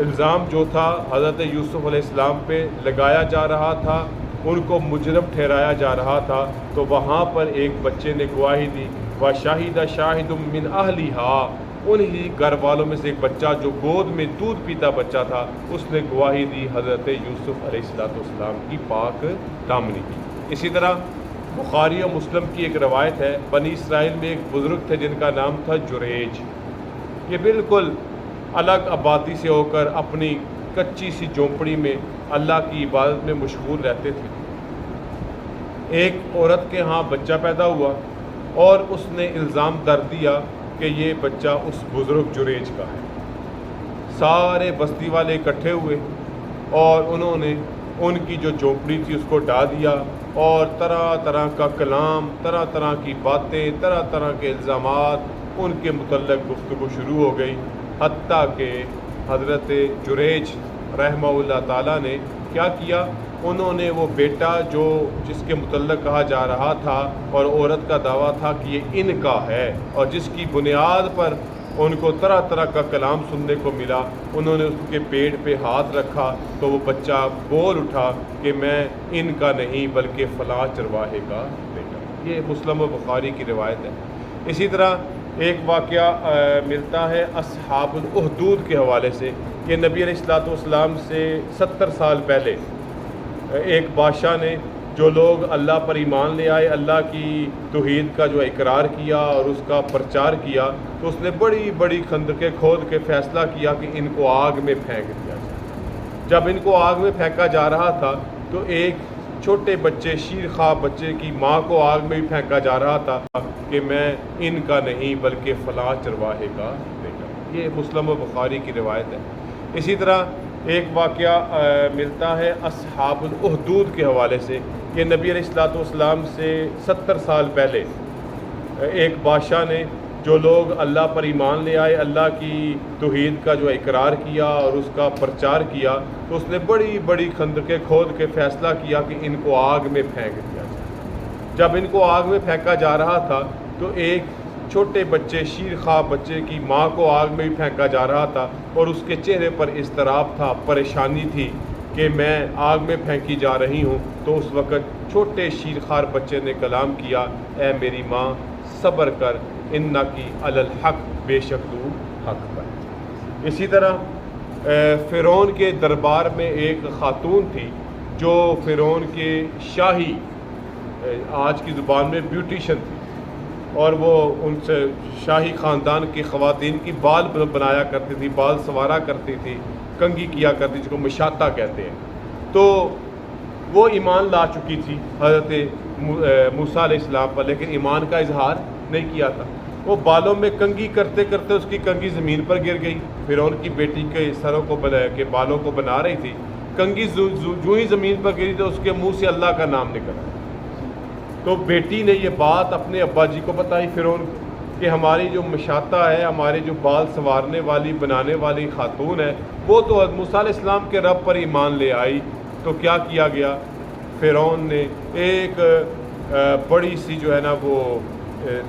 الزام جو تھا حضرت یوسف علیہ السلام پہ لگایا جا رہا تھا، ان کو مجرم ٹھہرایا جا رہا تھا، تو وہاں پر ایک بچے نے گواہی دی، وَشَهِدَ شَاهِدٌ مِّنْ أَهْلِهَا، انہی گھر والوں میں سے ایک بچہ جو گود میں دودھ پیتا بچہ تھا، اس نے گواہی دی حضرت یوسف علیہ السلام کی پاک دامنی کی۔ اسی طرح بخاری و مسلم کی ایک روایت ہے، بنی اسرائیل میں ایک بزرگ تھے جن کا نام تھا جریج۔ یہ بالکل الگ آبادی سے ہو کر اپنی کچی سی جھونپڑی میں اللہ کی عبادت میں مشغول رہتے تھے۔ ایک عورت کے ہاں بچہ پیدا ہوا اور اس نے الزام در دیا کہ یہ بچہ اس بزرگ جریج کا ہے۔ سارے بستی والے اکٹھے ہوئے اور انہوں نے ان کی جو جھونپڑی تھی اس کو ڈھا دیا، اور طرح طرح کا کلام، طرح طرح کی باتیں، طرح طرح کے الزامات ان کے متعلق گفتگو شروع ہو گئی، حتیٰ کہ حضرت جریج رحمہ اللہ تعالیٰ نے کیا کیا، انہوں نے وہ بیٹا جو جس کے متعلق کہا جا رہا تھا اور عورت کا دعویٰ تھا کہ یہ ان کا ہے، اور جس کی بنیاد پر ان کو طرح طرح کا کلام سننے کو ملا، انہوں نے اس کے پیٹ پہ ہاتھ رکھا تو وہ بچہ بول اٹھا کہ میں ان کا نہیں بلکہ فلاں چرواہے کا بیٹا۔ یہ مسلم و بخاری کی روایت ہے۔ اسی طرح ایک واقعہ ملتا ہے اصحاب الاخدود کے حوالے سے کہ نبی علیہ السلام سے 70 سال پہلے ایک بادشاہ نے، جو لوگ اللہ پر ایمان لے آئے، اللہ کی توحید کا جو اقرار کیا اور اس کا پرچار کیا، تو اس نے بڑی بڑی خندقیں کھود کے فیصلہ کیا کہ ان کو آگ میں پھینک دیا جائے۔ جب ان کو آگ میں پھینکا جا رہا تھا تو ایک چھوٹے بچے، شیر خواب بچے کی ماں کو آگ میں بھی پھینکا جا رہا تھا کہ میں ان کا نہیں بلکہ فلاں چرواہے کا بیٹا۔ یہ مسلم و بخاری کی روایت ہے۔ اسی طرح ایک واقعہ ملتا ہے اصحاب الاخدود کے حوالے سے کہ نبی علیہ السلام سے 70 سال پہلے ایک بادشاہ نے، جو لوگ اللہ پر ایمان لے آئے، اللہ کی توحید کا جو اقرار کیا اور اس کا پرچار کیا، تو اس نے بڑی بڑی خندقیں کھود کے فیصلہ کیا کہ ان کو آگ میں پھینک دیا جائے۔ جب ان کو آگ میں پھینکا جا رہا تھا تو ایک چھوٹے بچے، شیر خواب بچے کی ماں کو آگ میں بھی پھینکا جا رہا تھا، اور اس کے چہرے پر اضطراب تھا، پریشانی تھی کہ میں آگ میں پھینکی جا رہی ہوں۔ تو اس وقت چھوٹے شیر خوار بچے نے کلام کیا، اے میری ماں صبر کر، انکی علی الحق، بے شک تو حق پر۔ اسی طرح فرعون کے دربار میں ایک خاتون تھی جو فرعون کے شاہی، آج کی زبان میں بیوٹیشن تھی، اور وہ ان سے شاہی خاندان کی خواتین کی بال بنایا کرتی تھی، بال سنوارا کرتی تھی، کنگھی کیا کرتی، جس کو مشاطہ کہتے ہیں۔ تو وہ ایمان لا چکی تھی حضرت موسیٰ علیہ السلام پر، لیکن ایمان کا اظہار نہیں کیا تھا۔ وہ بالوں میں کنگھی کرتے کرتے اس کی کنگھی زمین پر گر گئی۔ فرعون کی بیٹی کے سروں کو کے بالوں کو بنا رہی تھی، کنگھی جو ہی زمین پر گری تو اس کے منہ سے اللہ کا نام نکلا۔ تو بیٹی نے یہ بات اپنے ابا جی کو بتائی فرعون کہ ہماری جو مشاطہ ہے، ہماری جو بال سنوارنے والی بنانے والی خاتون ہے، وہ تو موسیٰ علیہ السلام کے رب پر ایمان لے آئی۔ تو کیا کیا گیا، فرعون نے ایک بڑی سی جو ہے نا وہ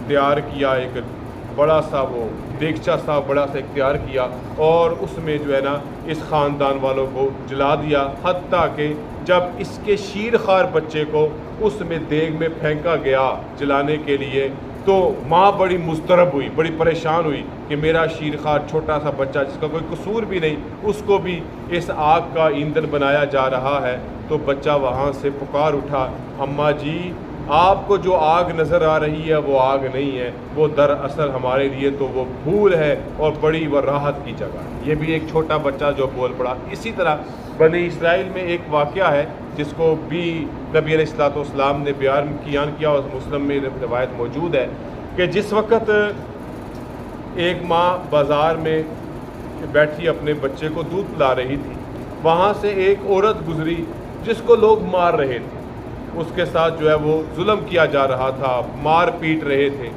تیار کیا، ایک بڑا سا وہ دیگچہ سا بڑا سا اختیار کیا، اور اس میں جو ہے نا اس خاندان والوں کو جلا دیا، حتیٰ کہ جب اس کے شیر خوار بچے کو اس میں دیگ میں پھینکا گیا جلانے کے لیے، تو ماں بڑی مضطرب ہوئی، بڑی پریشان ہوئی کہ میرا شیر خوار چھوٹا سا بچہ جس کا کوئی قصور بھی نہیں، اس کو بھی اس آگ کا ایندھن بنایا جا رہا ہے۔ تو بچہ وہاں سے پکار اٹھا، اماں جی آپ کو جو آگ نظر آ رہی ہے وہ آگ نہیں ہے، وہ دراصل ہمارے لیے تو وہ پھول ہے اور بڑی وہ راحت کی جگہ ہے۔ یہ بھی ایک چھوٹا بچہ جو بول پڑا۔ اسی طرح بنی اسرائیل میں ایک واقعہ ہے جس کو بھی نبی علیہ السلام نے بیان کیا، اور مسلم میں روایت موجود ہے کہ جس وقت ایک ماں بازار میں بیٹھی اپنے بچے کو دودھ پلا رہی تھی، وہاں سے ایک عورت گزری جس کو لوگ مار رہے تھے، اس کے ساتھ جو ہے وہ ظلم کیا جا رہا تھا، مار پیٹ رہے تھے۔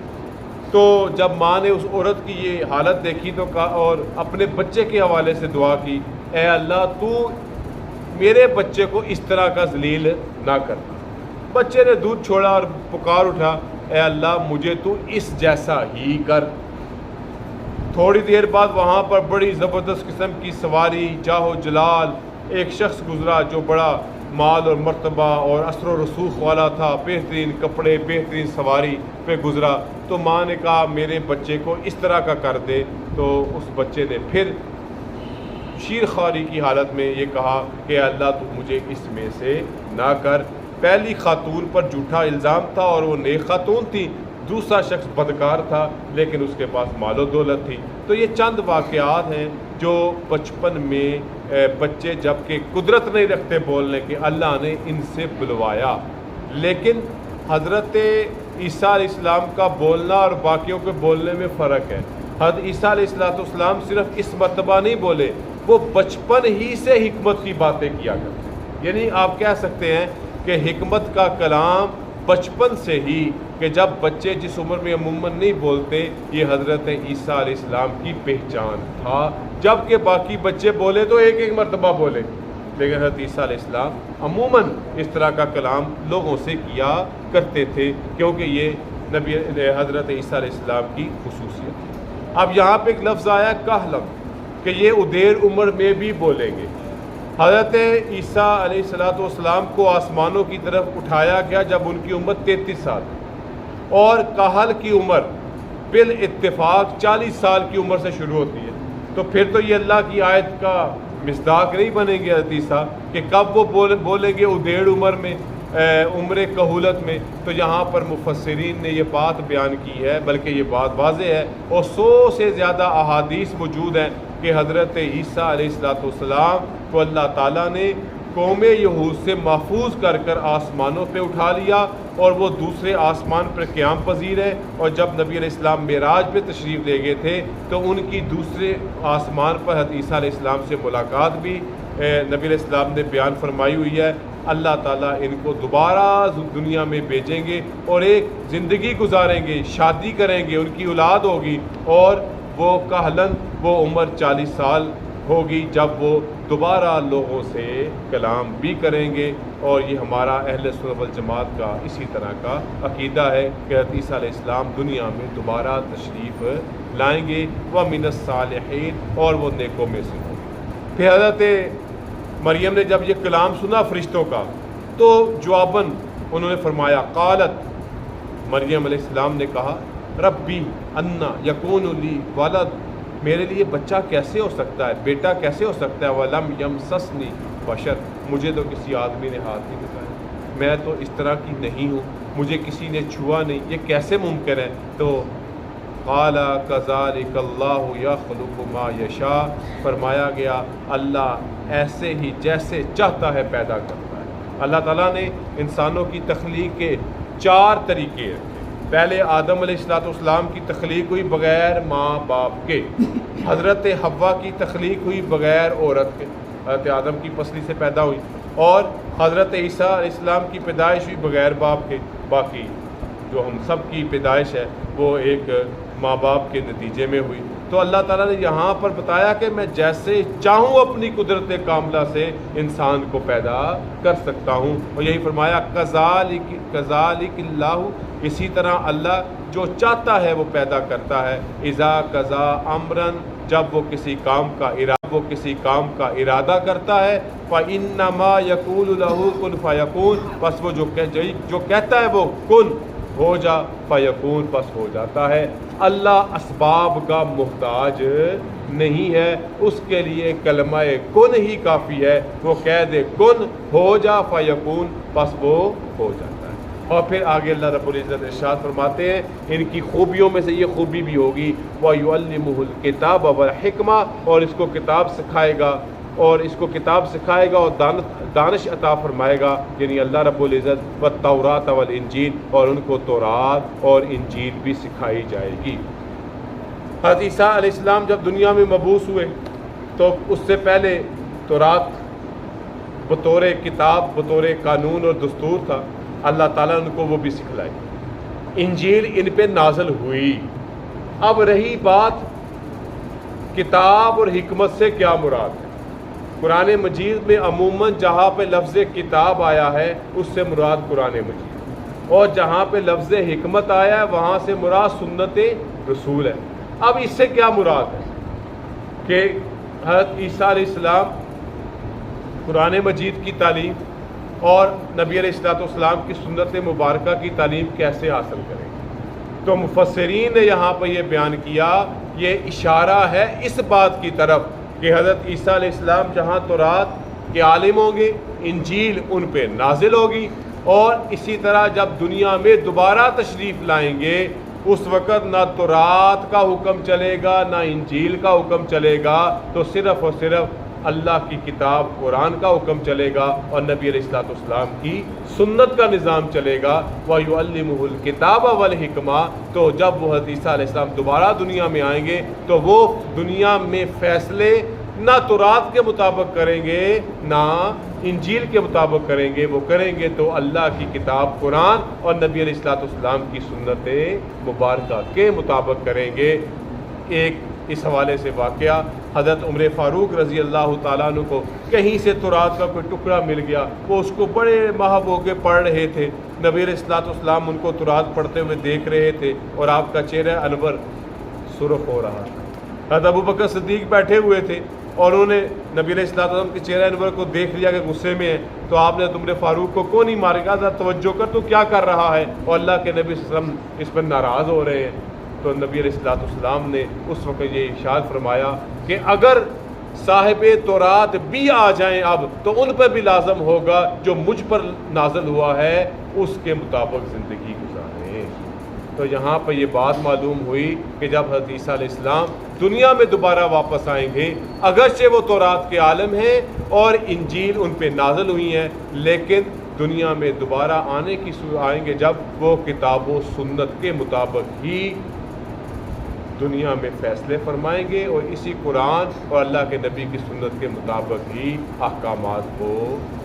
تو جب ماں نے اس عورت کی یہ حالت دیکھی تو کہا، اور اپنے بچے کے حوالے سے دعا کی، اے اللہ تو میرے بچے کو اس طرح کا ذلیل نہ کرنا۔ بچے نے دودھ چھوڑا اور پکار اٹھا، اے اللہ مجھے تو اس جیسا ہی کر۔ تھوڑی دیر بعد وہاں پر بڑی زبردست قسم کی سواری جاہ و جلال ایک شخص گزرا جو بڑا مال اور مرتبہ اور اثر و رسوخ والا تھا، بہترین کپڑے بہترین سواری پہ گزرا۔ تو ماں نے کہا میرے بچے کو اس طرح کا کر دے، تو اس بچے نے پھر شیر خواری کی حالت میں یہ کہا کہ اللہ تو مجھے اس میں سے نہ کر۔ پہلی خاتون پر جھوٹا الزام تھا اور وہ نیک خاتون تھی، دوسرا شخص بدکار تھا لیکن اس کے پاس مال و دولت تھی۔ تو یہ چند واقعات ہیں جو بچپن میں بچے جب کہ قدرت نہیں رکھتے بولنے کے، اللہ نے ان سے بلوایا۔ لیکن حضرت عیسیٰ علیہ السلام کا بولنا اور باقیوں کے بولنے میں فرق ہے۔ حضرت عیسیٰ علیہ السلام صرف اس مرتبہ نہیں بولے، وہ بچپن ہی سے حکمت کی باتیں کیا کرتے، یعنی آپ کہہ سکتے ہیں کہ حکمت کا کلام بچپن سے ہی، کہ جب بچے جس عمر میں عموماً نہیں بولتے، یہ حضرت عیسیٰ علیہ السلام کی پہچان تھا۔ جب کہ باقی بچے بولے تو ایک ایک مرتبہ بولے، لیکن حضرت عیسیٰ علیہ السلام عموماً اس طرح کا کلام لوگوں سے کیا کرتے تھے، کیونکہ یہ نبی حضرت عیسیٰ علیہ السلام کی خصوصیت ہے۔ اب یہاں پہ ایک لفظ آیا کہلم، کہ یہ ادیر عمر میں بھی بولیں گے۔ حضرت عیسیٰ علیہ السلام کو آسمانوں کی طرف اٹھایا گیا جب ان کی عمر 33 سال، اور کہل کی عمر بالاتفاق 40 سال کی عمر سے شروع ہوتی ہے۔ تو پھر تو یہ اللہ کی آیت کا مصداق نہیں بنیں گے حضرت عیسیٰ کہ کب وہ بولیں گے ادیڑ عمر میں، عمر کہولت میں۔ تو یہاں پر مفسرین نے یہ بات بیان کی ہے، بلکہ یہ بات واضح ہے اور 100 سے زیادہ احادیث موجود ہیں کہ حضرت عیسیٰ علیہ السلام کو اللہ تعالیٰ نے قوم یہود سے محفوظ کر کر آسمانوں پہ اٹھا لیا، اور وہ دوسرے آسمان پر قیام پذیر ہے۔ اور جب نبی علیہ السلام معراج پہ تشریف لے گئے تھے تو ان کی دوسرے آسمان پر حضرت عیسیٰ علیہ السلام سے ملاقات بھی نبی علیہ السلام نے بیان فرمائی ہوئی ہے۔ اللہ تعالیٰ ان کو دوبارہ دنیا میں بھیجیں گے اور ایک زندگی گزاریں گے، شادی کریں گے، ان کی اولاد ہوگی، اور وہ کہلن وہ عمر 40 سال ہوگی جب وہ دوبارہ لوگوں سے کلام بھی کریں گے۔ اور یہ ہمارا اہل سنت والجماعت کا اسی طرح کا عقیدہ ہے کہ حضرت عیسیٰ علیہ السلام دنیا میں دوبارہ تشریف لائیں گے، وَمِنَ الصَّالِحِينَ، اور وہ نیکوں میں سے ہوں گے۔ پھر حضرت مریم نے جب یہ کلام سنا فرشتوں کا تو جواباً انہوں نے فرمایا، قالت، مریم علیہ السلام نے کہا، ربی انا یکون لی ولد، میرے لیے بچہ کیسے ہو سکتا ہے، بیٹا کیسے ہو سکتا ہے، وَلَمْ يَمْسَسْنِي بشر، مجھے تو کسی آدمی نے ہاتھ نہیں لگایا، میں تو اس طرح کی نہیں ہوں، مجھے کسی نے چھوا نہیں، یہ کیسے ممکن ہے؟ تو قال کذالک اللہ یخلق ما یشاء، فرمایا گیا اللہ ایسے ہی جیسے چاہتا ہے پیدا کرتا ہے۔ اللہ تعالیٰ نے انسانوں کی تخلیق کے 4 طریقے رکھے۔ پہلے آدم علیہ السلام کی تخلیق ہوئی بغیر ماں باپ کے، حضرت حوا کی تخلیق ہوئی بغیر عورت کے، حضرت آدم کی پسلی سے پیدا ہوئی، اور حضرت عیسیٰ علیہ السلام کی پیدائش ہوئی بغیر باپ کے۔ باقی جو ہم سب کی پیدائش ہے وہ ایک ماں باپ کے نتیجے میں ہوئی۔ تو اللہ تعالیٰ نے یہاں پر بتایا کہ میں جیسے چاہوں اپنی قدرت کاملہ سے انسان کو پیدا کر سکتا ہوں، اور یہی فرمایا کذالک اللہ، اسی طرح اللہ جو چاہتا ہے وہ پیدا کرتا ہے۔ اذا قضا امرا، جب وہ کسی کام کا ارادہ کرتا ہے، فانما یقول له کن فیکون، بس وہ جو کہتا ہے وہ کن ہو جا، فیکون، بس ہو جاتا ہے۔ اللہ اسباب کا محتاج نہیں ہے، اس کے لیے کلمہ کن ہی کافی ہے، وہ کہہ دے کن ہو جا فیکون، بس وہ ہو جاتا ہے۔ اور پھر آگے اللہ رب العزت ارشاد فرماتے ہیں ان کی خوبیوں میں سے یہ خوبی بھی ہوگی، وَيُعَلِّمُهُ الْكِتَابَ وَالْحِكْمَةَ، اور اس کو کتاب سکھائے گا اور دانش عطا فرمائے گا، یعنی اللہ رب العزت، وَالتَّوْرَاةَ وَالْإِنْجِيلَ، اور ان کو تورات اور انجیل بھی سکھائی جائے گی۔ حضرت عیسیٰ علیہ السلام جب دنیا میں مبعوث ہوئے تو اس سے پہلے تورات بطور کتاب، بطور قانون اور دستور تھا، اللہ تعالیٰ نے ان کو وہ بھی سکھلائی۔ انجیل ان پہ نازل ہوئی۔ اب رہی بات کتاب اور حکمت سے کیا مراد ہے؟ قرآن مجید میں عموماً جہاں پہ لفظ کتاب آیا ہے اس سے مراد قرآن مجید، اور جہاں پہ لفظ حکمت آیا ہے وہاں سے مراد سنت رسول ہے۔ اب اس سے کیا مراد ہے کہ حضرت عیسیٰ علیہ السلام قرآن مجید کی تعلیم اور نبی علیہ السلام کی سنت مبارکہ کی تعلیم کیسے حاصل کریں؟ تو مفسرین نے یہاں پہ یہ بیان کیا، یہ اشارہ ہے اس بات کی طرف کہ حضرت عیسیٰ علیہ السلام جہاں تورات کے عالم ہوں گے، انجیل ان پہ نازل ہوگی، اور اسی طرح جب دنیا میں دوبارہ تشریف لائیں گے اس وقت نہ تورات کا حکم چلے گا نہ انجیل کا حکم چلے گا، تو صرف اور صرف اللہ کی کتاب قرآن کا حکم چلے گا اور نبی علیہ السلام کی سنت کا نظام چلے گا۔ وَيُعَلِّمُهُ الْكِتَابَ وَالْحِكْمَةَ، تو جب وہ حضرت عیسیٰ علیہ السلام دوبارہ دنیا میں آئیں گے تو وہ دنیا میں فیصلے نہ تورات کے مطابق کریں گے نہ انجیل کے مطابق کریں گے، وہ کریں گے تو اللہ کی کتاب قرآن اور نبی علیہ السلام کی سنت مبارکہ کے مطابق کریں گے۔ ایک اس حوالے سے واقعہ، حضرت عمر فاروق رضی اللہ تعالیٰ عنہ کو کہیں سے تورات کا کوئی ٹکڑا مل گیا، وہ اس کو بڑے محب ہو کے پڑھ رہے تھے، نبی علیہ السلام ان کو تورات پڑھتے ہوئے دیکھ رہے تھے اور آپ کا چہرہ انور سرخ ہو رہا تھا۔ حضرت ابو بکر صدیق بیٹھے ہوئے تھے اور انہوں نے نبی علیہ السلام کے چہرہ انور کو دیکھ لیا کہ غصے میں ہے، تو آپ نے عمر فاروق کو کون نہیں مارے گا، ذرا توجہ کر تو کیا کر رہا ہے، اور اللہ کے نبی صلی اللہ علیہ وسلم اس پر ناراض ہو رہے ہیں۔ تو نبی علیہ السلام نے اس وقت یہ ارشاد فرمایا کہ اگر صاحب تورات بھی آ جائیں اب تو ان پر بھی لازم ہوگا جو مجھ پر نازل ہوا ہے اس کے مطابق زندگی گزاریں۔ تو یہاں پہ یہ بات معلوم ہوئی کہ جب حضرت عیسیٰ علیہ السلام دنیا میں دوبارہ واپس آئیں گے، اگرچہ وہ تورات کے عالم ہیں اور انجیل ان پہ نازل ہوئی ہیں، لیکن دنیا میں دوبارہ آئیں گے جب وہ کتاب و سنت کے مطابق ہی دنیا میں فیصلے فرمائیں گے اور اسی قرآن اور اللہ کے نبی کی سنت کے مطابق ہی احکامات کو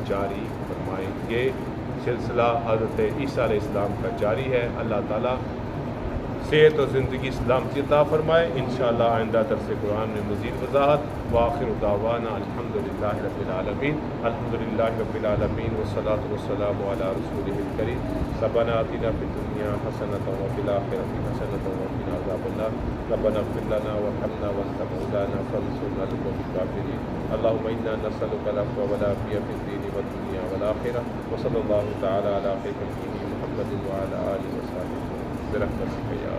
جاری فرمائیں گے۔ سلسلہ حضرت عیسیٰ علیہ السلام کا جاری ہے۔ اللہ تعالیٰ صحت اور زندگی سلامتی عطا فرمائے۔ انشاءاللہ آئندہ درس قرآن میں مزید وضاحت۔ وآخر دعوانا الحمدللہ رب العالمین، الحمدللہ رب العالمین والصلاة والسلام علی رسولہ الکریم۔ ربنا آتنا فی الدنیا حسنۃ وفی الآخرۃ حسنۃ وقنا عذاب النار۔ ربنا اغفر لنا وارحمنا وانت مولانا فانصرنا على القوم الكافرين۔ اللهم انا نسألك العفو والعافية في الدين والدنيا والآخرة، وصلى الله تعالى على خير خلقه محمد وعلى آله وصحبه برحمتك يا